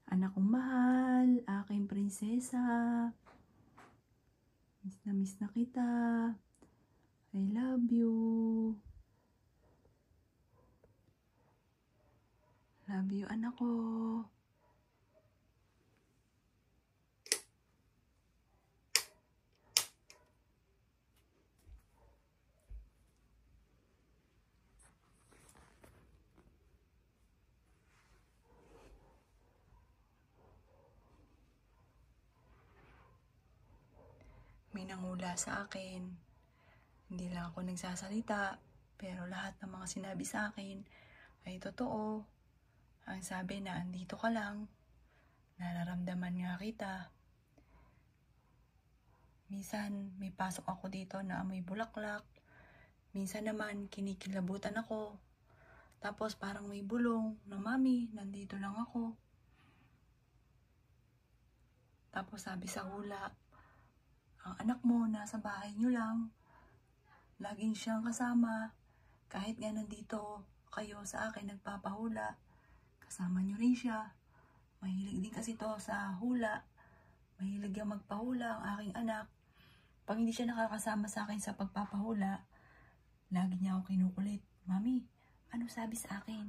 Anak kong mahal, aking prinsesa. Miss na kita. I love you. Love you, anak ko. May nangula sa akin. Hindi lang ako nagsasalita, pero lahat ng mga sinabi sa akin ay totoo. Ang sabi na andito ka lang, nararamdaman nga kita. Minsan may pasok ako dito na amoy bulaklak. Minsan naman kinikilabutan ako. Tapos parang may bulong na mami, nandito lang ako. Tapos sabi sa hula, ang anak mo nasa bahay nyo lang. Laging siyang kasama. Kahit nga nandito kayo sa akin nagpapahula, kasama nyo rin siya. Mahilig din kasi to sa hula. Mahilig yung magpahula ang aking anak. Pag hindi siya nakakasama sa akin sa pagpapahula, lagi niya ako kinukulit. Mami, ano sabi sa akin?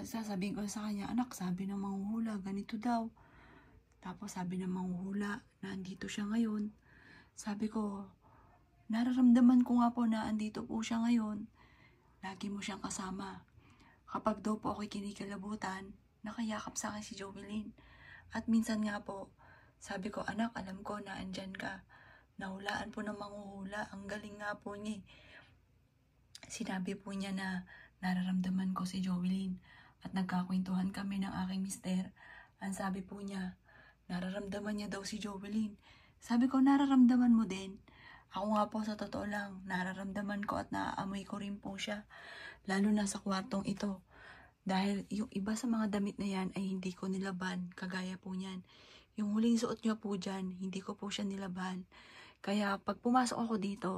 Sasabihin ko sa kanya, anak, sabi ng manghuhula, ganito daw. Tapos sabi ng manghuhula, na andito siya ngayon. Sabi ko, nararamdaman ko nga po na andito po siya ngayon. Lagi mo siyang kasama. Kapag daw po ako'y kinikilabutan, nakayakap sa akin si Jovelyn. At minsan nga po, sabi ko, anak, alam ko na andyan ka. Nahulaan po ng manghuhula. Ang galing nga po niya. Sinabi po niya na nararamdaman ko si Jovelyn. At nagkakwentuhan kami ng aking mister. Ang sabi po niya, nararamdaman niya daw si Jovelyn. Sabi ko, nararamdaman mo din. Ako nga po sa totoo lang, nararamdaman ko at naaamoy ko rin po siya. Lalo na sa kwartong ito. Dahil yung iba sa mga damit na yan ay hindi ko nilaban, kagaya po niyan. Yung huling suot niya po dyan, hindi ko po siya nilaban. Kaya pag pumasok ako dito,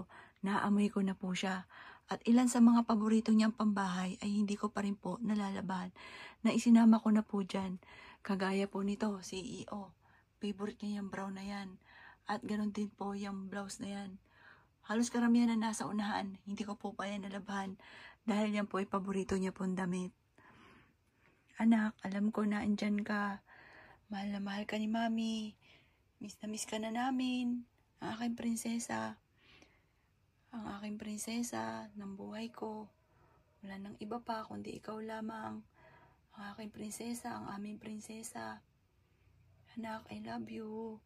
naaamoy ko na po siya. At ilan sa mga paborito niyang pambahay ay hindi ko pa rin po nalalaban. Na isinama ko na po dyan. Kagaya po nito, CEO. Favorite niya yung brown na yan. At ganoon din po yung blouse na yan. Halos karamihan na nasa unahan, hindi ko po pa yan nalabahan. Dahil yan po ay paborito niya pong damit. Anak, alam ko na andyan ka. Mahal na mahal ka ni Mami. Miss na miss ka na namin. Ang aking prinsesa. Ang aking prinsesa ng buhay ko. Wala nang iba pa kundi ikaw lamang. Ang aking prinsesa, ang aming prinsesa. Anak, I love you.